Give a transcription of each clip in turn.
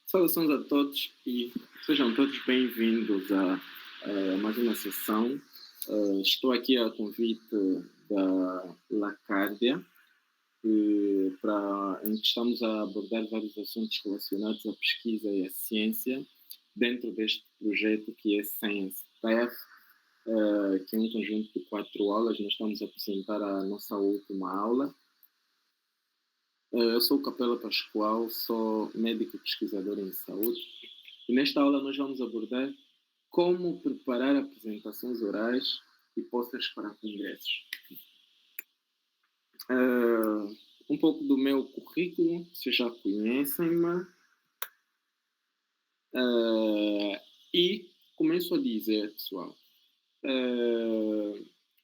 Saudações a todos e sejam todos bem-vindos a mais uma sessão. Estou aqui a convite da Lacárdia, em que estamos a abordar vários assuntos relacionados à pesquisa e à ciência dentro deste projeto que é Science Path, que é um conjunto de 4 aulas. Nós estamos a apresentar a nossa última aula. Eu sou o Capela Pascoal, sou médico pesquisador em saúde e nesta aula nós vamos abordar como preparar apresentações orais e posters para congressos. Um pouco do meu currículo, vocês já conhecem-me, e começo a dizer, pessoal,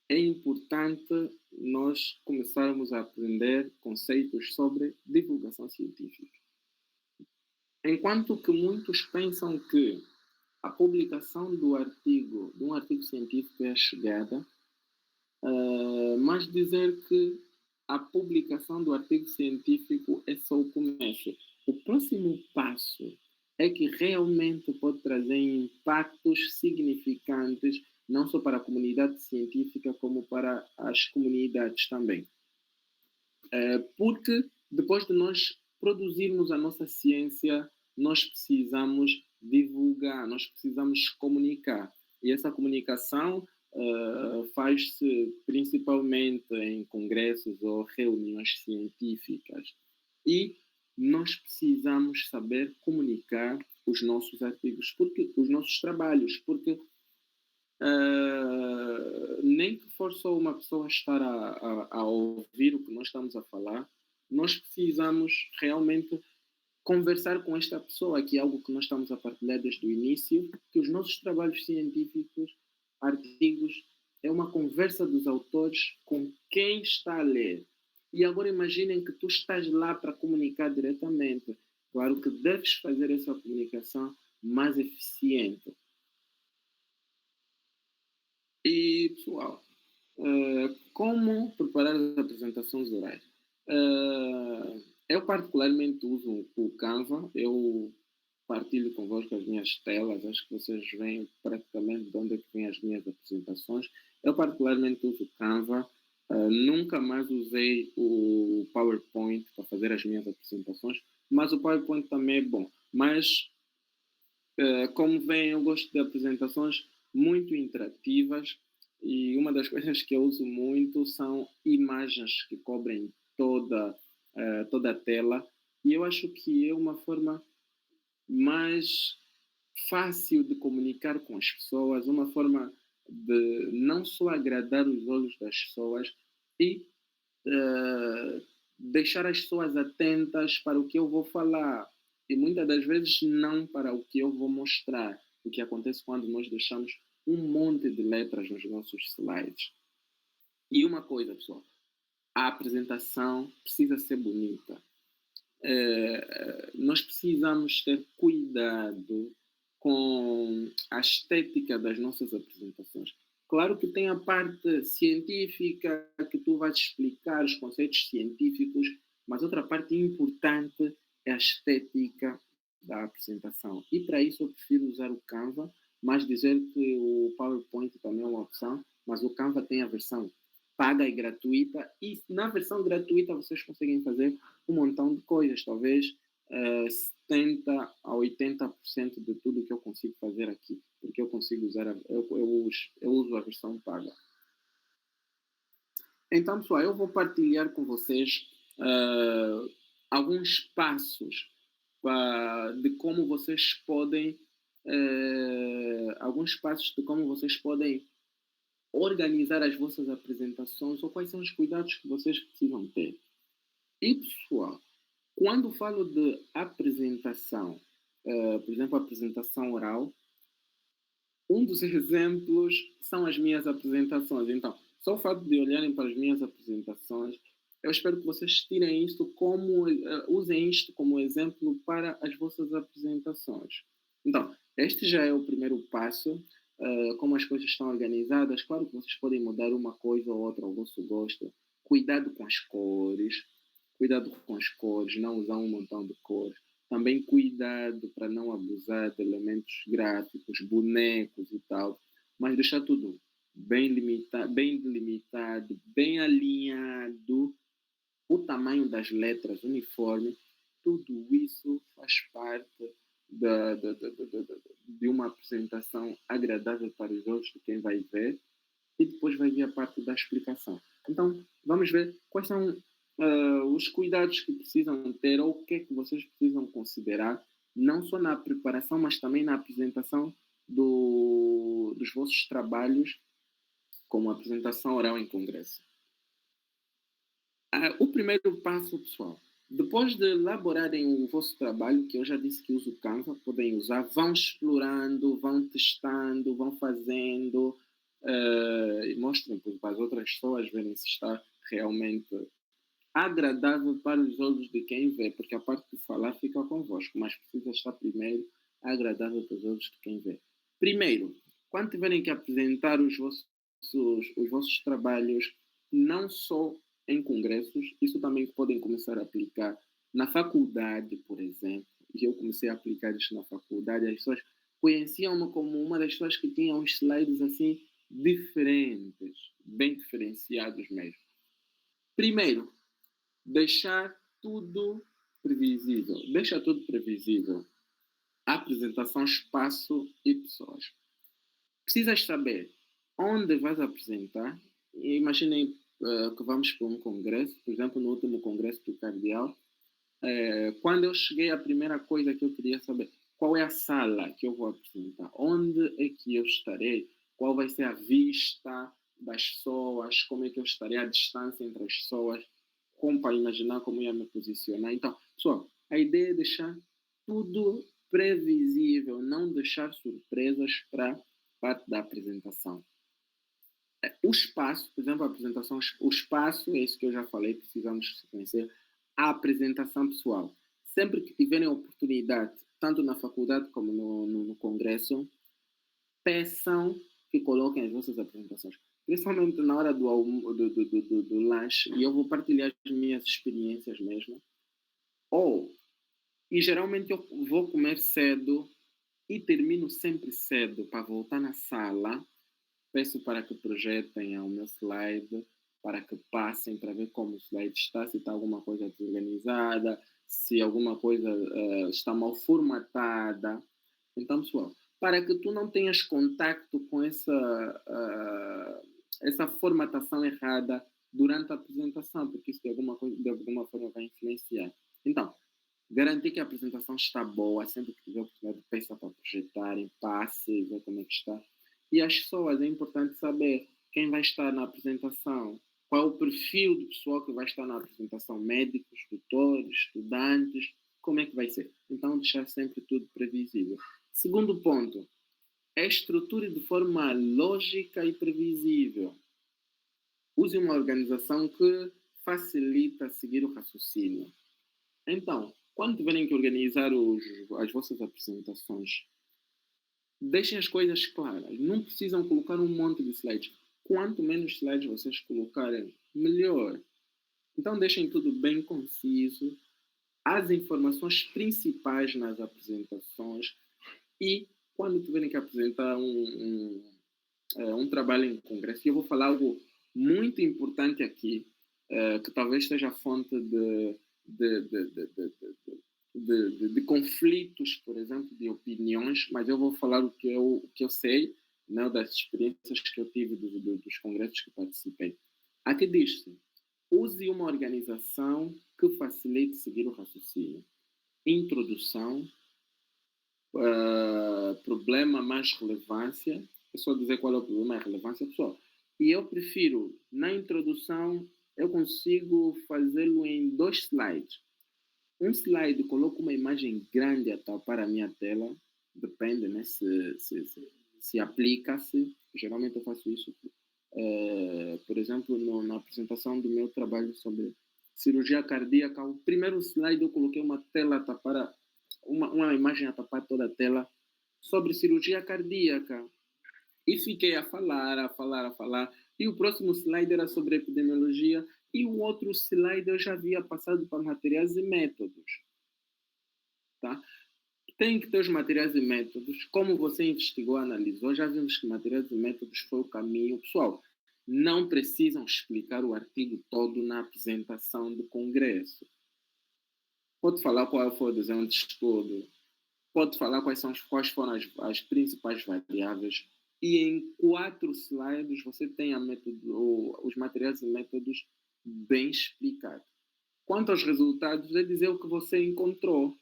é importante nós começarmos a aprender conceitos sobre divulgação científica. Enquanto que muitos pensam que a publicação de um artigo científico é a chegada, mas dizer que a publicação do artigo científico é só o começo. O próximo passo é que realmente pode trazer impactos significantes, não só para a comunidade científica, como para as comunidades também. Porque depois de nós produzirmos a nossa ciência, nós precisamos divulgar, nós precisamos comunicar. E essa comunicação faz-se principalmente em congressos ou reuniões científicas. E nós precisamos saber comunicar os nossos artigos, os nossos trabalhos, porque nem que for só uma pessoa estar a ouvir o que nós estamos a falar, nós precisamos realmente conversar com esta pessoa, que é algo que nós estamos a partilhar desde o início, que os nossos trabalhos científicos, artigos, é uma conversa dos autores com quem está a ler. E agora imaginem que tu estás lá para comunicar diretamente. Claro que deves fazer essa comunicação mais eficiente. E, pessoal, como preparar as apresentações orais? Eu particularmente uso o Canva, eu partilho convosco as minhas telas, acho que vocês veem praticamente de onde é que vêm as minhas apresentações. Eu particularmente uso o Canva, nunca mais usei o PowerPoint para fazer as minhas apresentações, mas o PowerPoint também é bom. Mas, como veem, eu gosto de apresentações muito interativas e uma das coisas que eu uso muito são imagens que cobrem toda a tela, e eu acho que é uma forma mais fácil de comunicar com as pessoas, uma forma de não só agradar os olhos das pessoas e deixar as pessoas atentas para o que eu vou falar e muitas das vezes não para o que eu vou mostrar, o que acontece quando nós deixamos um monte de letras nos nossos slides. E uma coisa, pessoal, a apresentação precisa ser bonita. Nós precisamos ter cuidado com a estética das nossas apresentações. Claro que tem a parte científica, que tu vais explicar os conceitos científicos, mas outra parte importante é a estética da apresentação. E para isso eu prefiro usar o Canva, mas dizer que o PowerPoint também é uma opção, mas o Canva tem a versão paga e gratuita, e na versão gratuita vocês conseguem fazer um montão de coisas, talvez 70% a 80% de tudo que eu consigo fazer aqui, porque eu consigo usar, eu uso a versão paga. Então, pessoal, eu vou partilhar com vocês alguns passos de como vocês podem organizar as vossas apresentações ou quais são os cuidados que vocês precisam ter. E, pessoal, quando falo de apresentação, por exemplo, apresentação oral, um dos exemplos são as minhas apresentações. Então, só o fato de olharem para as minhas apresentações, eu espero que vocês tirem isto usem isto como exemplo para as vossas apresentações. Então, este já é o primeiro passo. Como as coisas estão organizadas, claro que vocês podem mudar uma coisa ou outra ao vosso gosto. Cuidado com as cores, não usar um montão de cores. também cuidado para não abusar de elementos gráficos, bonecos e tal, mas deixar tudo bem delimitado, bem alinhado, o tamanho das letras uniforme, tudo isso faz parte de uma apresentação agradável para os olhos de quem vai ver e depois vai vir a parte da explicação. Então, vamos ver quais são os cuidados que precisam ter ou o que é que vocês precisam considerar, não só na preparação, mas também na apresentação dos vossos trabalhos, como apresentação oral em congresso. O primeiro passo, pessoal, depois de elaborarem o vosso trabalho, que eu já disse que uso o Canva, podem usar, vão explorando, vão testando, vão fazendo, e mostrem para as outras pessoas verem se está realmente agradável para os olhos de quem vê, porque a parte de falar fica convosco, mas precisa estar primeiro agradável para os olhos de quem vê. Primeiro, quando tiverem que apresentar os vossos trabalhos, não só em congressos, isso também podem começar a aplicar na faculdade, por exemplo, e eu comecei a aplicar isso na faculdade, as pessoas conheciam-me como uma das pessoas que tinha uns slides assim diferentes, bem diferenciados mesmo. Primeiro, deixar tudo previsível. Deixa tudo previsível. Apresentação, espaço e pessoas. Precisas saber onde vais apresentar. Imaginem que vamos para um congresso, por exemplo, no último congresso do Cardeal. Quando eu cheguei, a primeira coisa que eu queria saber, qual é a sala que eu vou apresentar? Onde é que eu estarei? Qual vai ser a vista das pessoas? Como é que eu estarei? A distância entre as pessoas? Como para imaginar como ia me posicionar. Então, pessoal, a ideia é deixar tudo previsível, não deixar surpresas para a parte da apresentação. O espaço, por exemplo, a apresentação, o espaço, é isso que eu já falei, precisamos conhecer. A apresentação pessoal. Sempre que tiverem oportunidade, tanto na faculdade como no congresso, peçam que coloquem as vossas apresentações. Principalmente na hora do lanche, e eu vou partilhar as minhas experiências mesmo. E geralmente eu vou comer cedo e termino sempre cedo para voltar na sala. Peço para que projetem o meu slide, para que passem para ver como o slide está, se está alguma coisa desorganizada, se alguma coisa está mal formatada. Então, pessoal, para que tu não tenhas contacto com essa formatação errada durante a apresentação, porque isso de alguma forma vai influenciar. Então, garantir que a apresentação está boa, sempre que tiver oportunidade, peça para projetarem, passe, ver como é que está. E as pessoas, é importante saber quem vai estar na apresentação, qual é o perfil do pessoal que vai estar na apresentação, médicos, tutores, estudantes, como é que vai ser. Então, deixar sempre tudo previsível. Segundo ponto, estruture de forma lógica e previsível. Use uma organização que facilita seguir o raciocínio. Então, quando tiverem que organizar as vossas apresentações, deixem as coisas claras. Não precisam colocar um monte de slides. Quanto menos slides vocês colocarem, melhor. Então, deixem tudo bem conciso. As informações principais nas apresentações. E, quando tiverem que apresentar um trabalho em congresso, eu vou falar algo muito importante aqui, que talvez seja fonte de conflitos, por exemplo, de opiniões, mas eu vou falar o que eu sei, né, das experiências que eu tive dos congressos que participei. Aqui diz-se, use uma organização que facilite seguir o raciocínio. Introdução, problema mais relevância, é só dizer qual é o problema e a relevância, pessoal. E eu prefiro, na introdução, eu consigo fazê-lo em 2 slides. Um slide, coloco uma imagem grande a tapar a minha tela, depende, né, se aplica-se. Geralmente eu faço isso, por exemplo, na apresentação do meu trabalho sobre cirurgia cardíaca. O primeiro slide eu coloquei uma tela a tapar, uma imagem a tapar toda a tela sobre cirurgia cardíaca. E fiquei a falar. E o próximo slide era sobre epidemiologia. E o outro slide eu já havia passado para materiais e métodos. tá? Tem que ter os materiais e métodos. Como você investigou, analisou, já vimos que materiais e métodos foi o caminho. Pessoal, não precisam explicar o artigo todo na apresentação do congresso. Pode falar qual foi o desenho de estudo, pode falar quais foram as principais variáveis, e em 4 slides você tem os materiais e métodos bem explicados. Quanto aos resultados, é dizer o que você encontrou,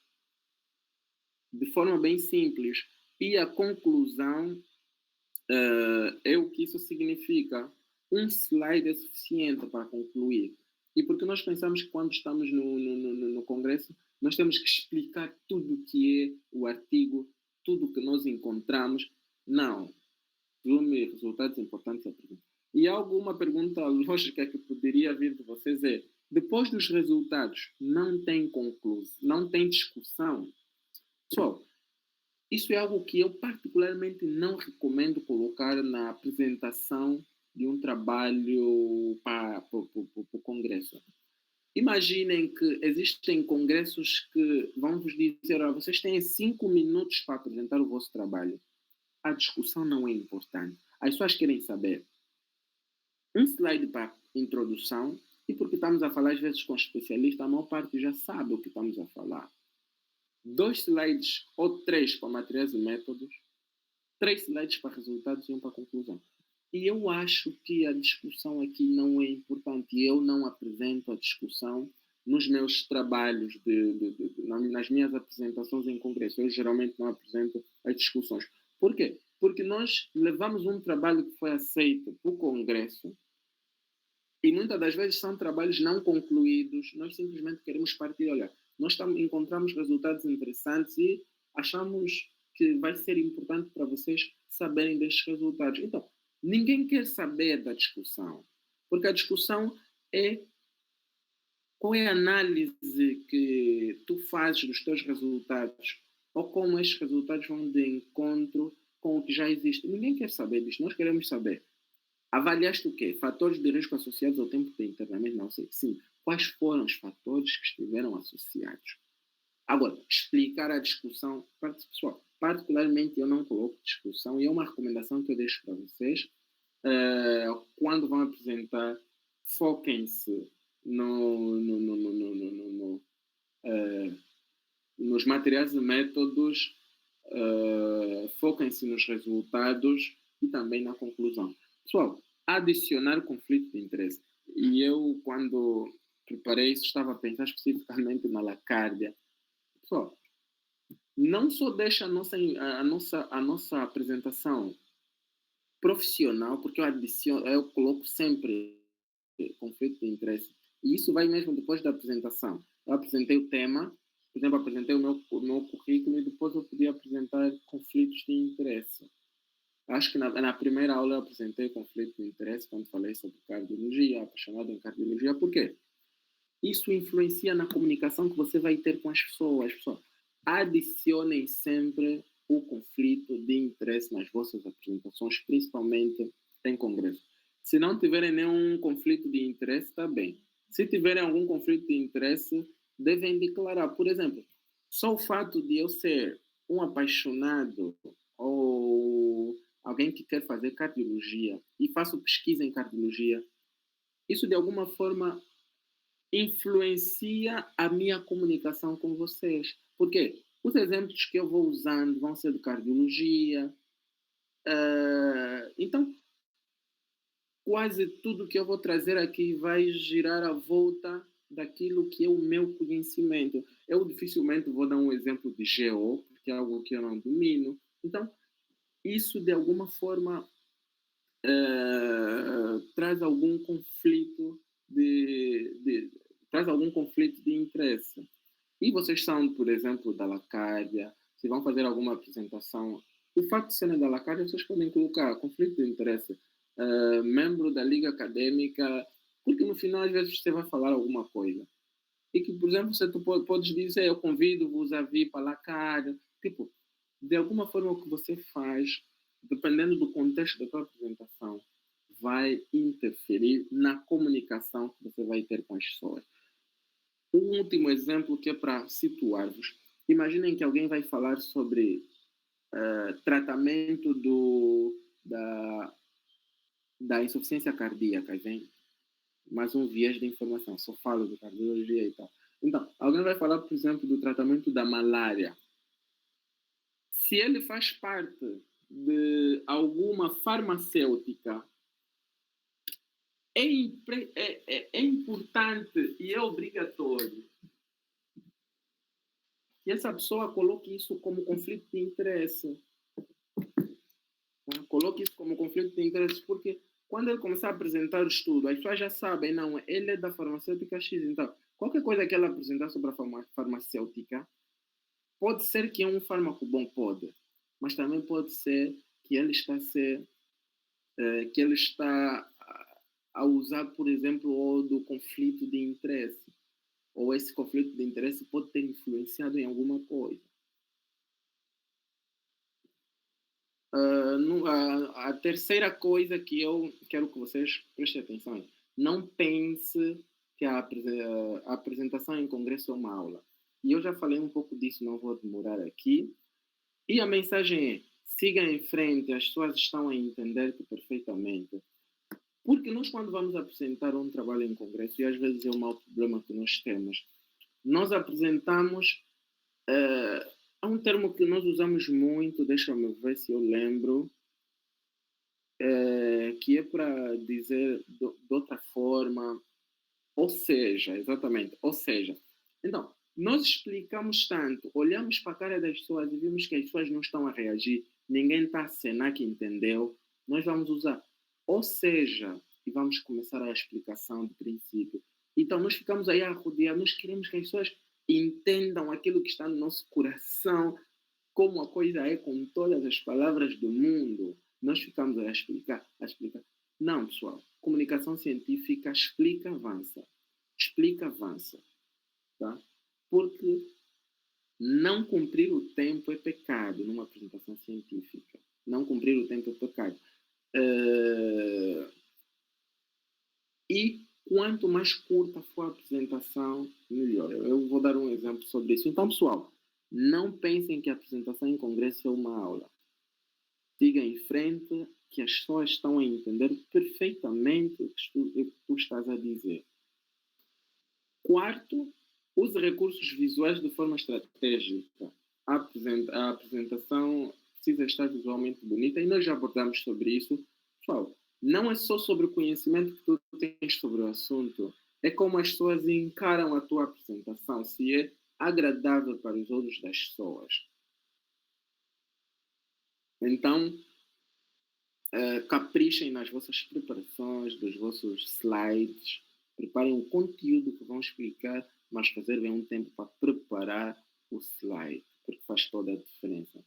de forma bem simples. E a conclusão é o que isso significa. Um slide é suficiente para concluir. E porque nós pensamos que quando estamos no Congresso, nós temos que explicar tudo o que é o artigo, tudo o que nós encontramos. Não. Resume resultados importantes da pergunta. E alguma pergunta lógica que poderia vir de vocês é: depois dos resultados, não tem conclusão, não tem discussão? Pessoal, isso é algo que eu particularmente não recomendo colocar na apresentação de um trabalho para o Congresso. Imaginem que existem congressos que vão vos dizer: oh, vocês têm 5 minutos para apresentar o vosso trabalho. A discussão não é importante. As pessoas querem saber um slide para introdução, e porque estamos a falar às vezes com especialistas, a maior parte já sabe o que estamos a falar. 2 slides ou 3 para materiais e métodos, 3 slides para resultados e 1 para conclusão. E eu acho que a discussão aqui não é importante. Eu não apresento a discussão nos meus trabalhos, nas minhas apresentações em congresso. Eu geralmente não apresento as discussões. Por quê? Porque nós levamos um trabalho que foi aceito para o congresso e muitas das vezes são trabalhos não concluídos. Nós simplesmente queremos partir. Olha, nós encontramos resultados interessantes e achamos que vai ser importante para vocês saberem destes resultados. Então, ninguém quer saber da discussão, porque a discussão é qual é a análise que tu fazes dos teus resultados ou como estes resultados vão de encontro com o que já existe. Ninguém quer saber disso, nós queremos saber. Avaliaste o quê? Fatores de risco associados ao tempo de internamento? Não sei. Sim. Quais foram os fatores que estiveram associados? Agora, explicar a discussão, pessoal, particularmente eu não coloco discussão e é uma recomendação que eu deixo para vocês. Quando vão apresentar, foquem-se nos materiais e métodos, foquem-se nos resultados e também na conclusão. Pessoal, adicionar conflito de interesse. E eu, quando preparei isso, estava a pensar especificamente na Lacárdia. Pessoal, não só deixa a nossa apresentação profissional, porque eu coloco sempre conflito de interesse. E isso vai mesmo depois da apresentação. Eu apresentei o tema, por exemplo, apresentei o meu currículo e depois eu podia apresentar conflitos de interesse. Acho que na primeira aula eu apresentei conflito de interesse quando falei sobre cardiologia, apaixonado em cardiologia. Por quê? Isso influencia na comunicação que você vai ter com as pessoas. Adicionem sempre o conflito de interesse nas vossas apresentações, principalmente em congresso. Se não tiverem nenhum conflito de interesse, está bem. Se tiverem algum conflito de interesse, devem declarar. Por exemplo, só o fato de eu ser um apaixonado ou alguém que quer fazer cardiologia e faço pesquisa em cardiologia, isso de alguma forma influencia a minha comunicação com vocês. Por quê? Os exemplos que eu vou usando vão ser de cardiologia. Então, quase tudo que eu vou trazer aqui vai girar à volta daquilo que é o meu conhecimento. Eu dificilmente vou dar um exemplo de GO, porque é algo que eu não domino. Então, isso de alguma forma traz algum conflito traz algum conflito de interesse. E vocês são, por exemplo, da Lacárdia, se vão fazer alguma apresentação, o facto de serem da Lacárdia, vocês podem colocar conflito de interesse, membro da Liga Acadêmica, porque no final, às vezes, você vai falar alguma coisa. E que, por exemplo, tu podes dizer: eu convido-vos a vir para a Lacárdia. Tipo, de alguma forma, o que você faz, dependendo do contexto da tua apresentação, vai interferir na comunicação que você vai ter com as pessoas. Um último exemplo que é para situar-vos. Imaginem que alguém vai falar sobre tratamento da insuficiência cardíaca, vem mais um viés de informação, só falo de cardiologia e tal. Então, alguém vai falar, por exemplo, do tratamento da malária. Se ele faz parte de alguma farmacêutica, é importante e é obrigatório que essa pessoa coloque isso como conflito de interesse. Tá? Coloque isso como conflito de interesse, porque quando ele começar a apresentar o estudo, as pessoas já sabem, não, ele é da farmacêutica X. Então, qualquer coisa que ele apresentar sobre a farmacêutica, pode ser que é um fármaco bom, pode, mas também pode ser que ele está a usar, por exemplo, o do conflito de interesse. Ou esse conflito de interesse pode ter influenciado em alguma coisa. A terceira coisa que eu quero que vocês prestem atenção é: não pense que a apresentação em congresso é uma aula. E eu já falei um pouco disso, não vou demorar aqui. E a mensagem é: siga em frente, as pessoas estão a entender perfeitamente. Porque nós, quando vamos apresentar um trabalho em congresso, e às vezes é um mau problema que nós temos, nós apresentamos. Há um termo que nós usamos muito, deixa-me ver se eu lembro, que é para dizer de outra forma, ou seja, exatamente, ou seja. Então, nós explicamos tanto, olhamos para a cara das pessoas e vimos que as pessoas não estão a reagir, ninguém está a cenar que entendeu, nós vamos usar ou seja, e vamos começar a explicação do princípio. Então, nós ficamos aí a rodear, nós queremos que as pessoas entendam aquilo que está no nosso coração, como a coisa é com todas as palavras do mundo. Nós ficamos a explicar, a explicar. Não, pessoal, comunicação científica explica, avança. Explica, avança. Tá? Porque não cumprir o tempo é pecado numa apresentação científica. Não cumprir o tempo é pecado. E quanto mais curta for a apresentação, melhor. Eu vou dar um exemplo sobre isso. Então, pessoal, não pensem que a apresentação em congresso é uma aula. Siga em frente, que as pessoas estão a entender perfeitamente o que tu estás a dizer. Quarto, use recursos visuais de forma estratégica. A apresentação precisa estar visualmente bonita e nós já abordamos sobre isso. Pessoal, não é só sobre o conhecimento que tu tens sobre o assunto, é como as pessoas encaram a tua apresentação, se é agradável para os olhos das pessoas. Então, caprichem nas vossas preparações, dos vossos slides, preparem o conteúdo que vão explicar, mas reservem um tempo para preparar o slide, porque faz toda a diferença.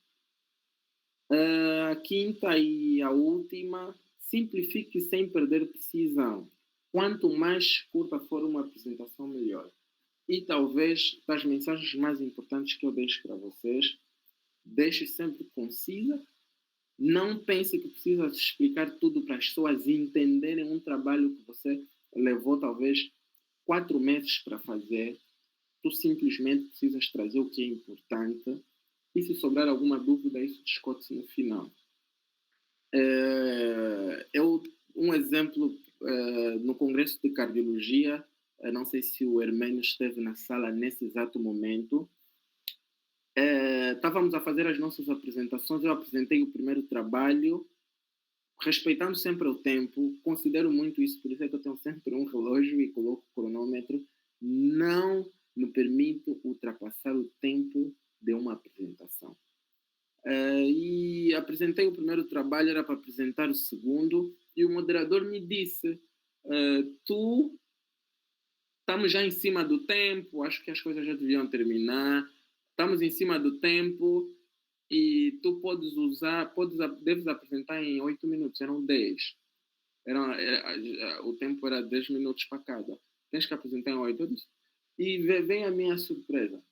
A quinta e a última, simplifique sem perder precisão. Quanto mais curta for uma apresentação, melhor. E talvez das mensagens mais importantes que eu deixo para vocês, deixe sempre concisa. Não pense que precisa explicar tudo para as pessoas entenderem um trabalho que você levou talvez 4 meses para fazer. Tu simplesmente precisas trazer o que é importante. E se sobrar alguma dúvida, isso discute-se no final. Um exemplo, no Congresso de Cardiologia, não sei se o Hermênio esteve na sala nesse exato momento, estávamos a fazer as nossas apresentações, eu apresentei o primeiro trabalho, respeitando sempre o tempo, considero muito isso, por isso é que eu tenho sempre um relógio e coloco o cronômetro, não me permito ultrapassar o tempo de uma apresentação. E apresentei o primeiro trabalho, era para apresentar o segundo, e o moderador me disse, estamos já em cima do tempo, acho que as coisas já deviam terminar, estamos em cima do tempo, e tu deves apresentar em 8 minutos, eram 10. O tempo era 10 minutos para cada. Tens que apresentar em 8. Eu disse, e vem a minha surpresa.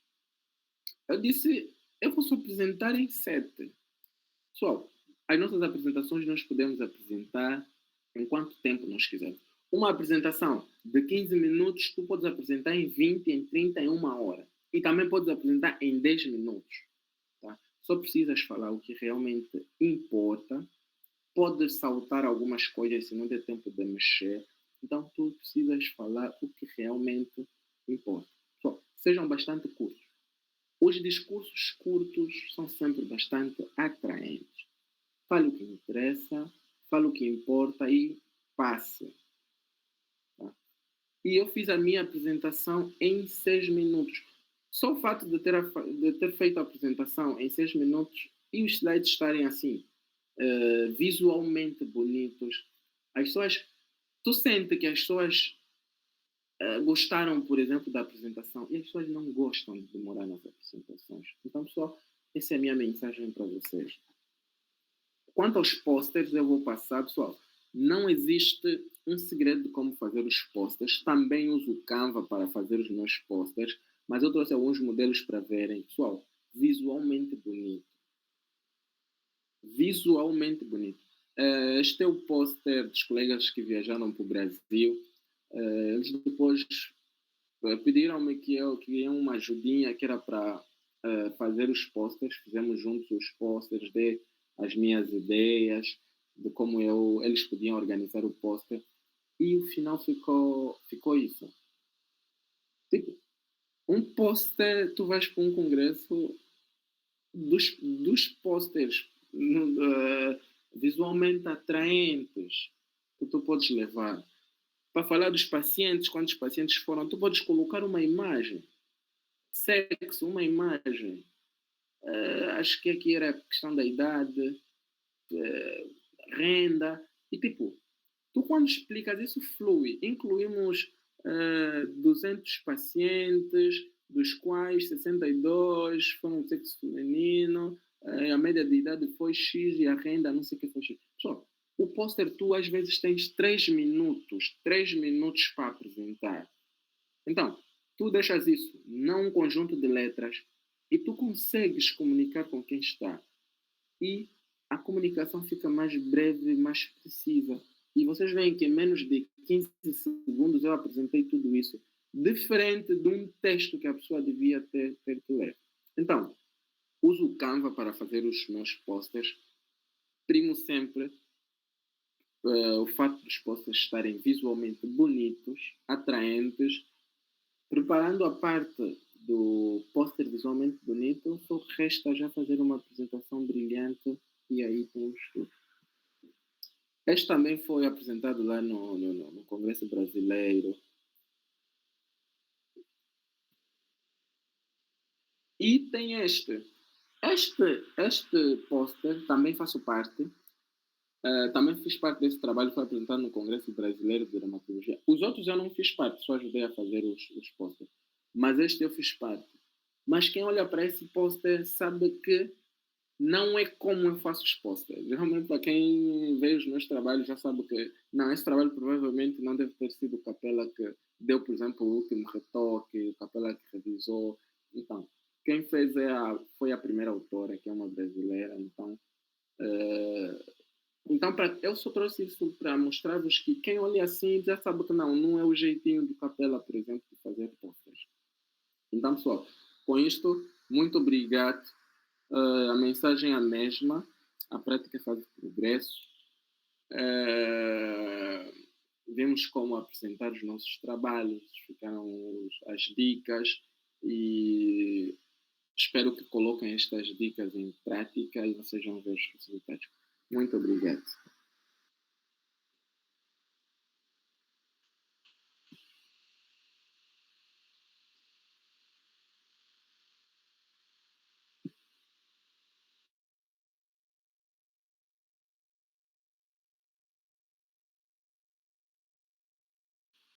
Eu disse, eu posso apresentar em 7. Pessoal, as nossas apresentações nós podemos apresentar em quanto tempo nós quisermos. Uma apresentação de 15 minutos, tu podes apresentar em 20, em 30, em 1 hora. E também podes apresentar em 10 minutos. Tá? Só precisas falar o que realmente importa. Pode saltar algumas coisas se não der tempo de mexer. Então, tu precisas falar o que realmente importa. Só, sejam bastante curtos. Os discursos curtos são sempre bastante atraentes. Fale o que interessa, fale o que importa e passe. Tá? E eu fiz a minha apresentação em 6 minutos. Só o fato de ter feito a apresentação em 6 minutos e os slides estarem assim, visualmente bonitos, as pessoas, tu sentes que as pessoas gostaram, por exemplo, da apresentação e as pessoas não gostam de demorar nas apresentações. Então, pessoal, essa é a minha mensagem para vocês. Quanto aos posters, eu vou passar, pessoal. Não existe um segredo de como fazer os posters. Também uso o Canva para fazer os meus posters, mas eu trouxe alguns modelos para verem. Pessoal, visualmente bonito. Visualmente bonito. Este é o póster dos colegas que viajaram para o Brasil. Eles depois pediram-me que eu queria uma ajudinha que era para fazer os posters. Fizemos juntos os posters, dei as minhas ideias de como eles podiam organizar o póster. E o final ficou isso. Tipo, um póster, tu vais para um congresso dos posters visualmente atraentes que tu podes levar. Para falar dos pacientes, quantos pacientes foram, tu podes colocar uma imagem. Sexo, uma imagem. Acho que aqui era a questão da idade, renda. E tipo, tu quando explicas isso flui. Incluímos 200 pacientes, dos quais 62 foram de sexo feminino, a média de idade foi X e a renda não sei o que foi X. Pessoal, o póster tu às vezes tens 3 minutos para apresentar. Então, tu deixas isso, não um conjunto de letras, e tu consegues comunicar com quem está. E a comunicação fica mais breve, mais precisa. E vocês veem que em menos de 15 segundos eu apresentei tudo isso. Diferente de um texto que a pessoa devia ter que ler. Então, uso o Canva para fazer os meus posters. Primo sempre o fato dos posters estarem visualmente bonitos, atraentes. Preparando a parte do póster visualmente bonito, só resta já fazer uma apresentação brilhante e aí temos tudo. Este também foi apresentado lá no Congresso Brasileiro. E tem este. Este póster também faço parte. Também fiz parte desse trabalho, foi apresentado no Congresso Brasileiro de Dermatologia. Os outros eu não fiz parte, só ajudei a fazer os pósteres. Mas este eu fiz parte. Mas quem olha para esse póster sabe que não é como eu faço os posters. Realmente, para quem vê os meus trabalhos, já sabe que não, esse trabalho provavelmente não deve ter sido o Capela que deu, por exemplo, o último retoque, o Capela que revisou. Então, quem fez foi a primeira autora, que é uma brasileira. Então eu só trouxe isso para mostrar-vos que quem olha assim já sabe que não é o jeitinho do Capela, por exemplo, de fazer posters. Então, pessoal, com isto, muito obrigado. A mensagem é a mesma, a prática faz progresso. Vemos como apresentar os nossos trabalhos, ficaram as dicas e espero que coloquem estas dicas em prática e vocês vão ver os resultados. Muito obrigado.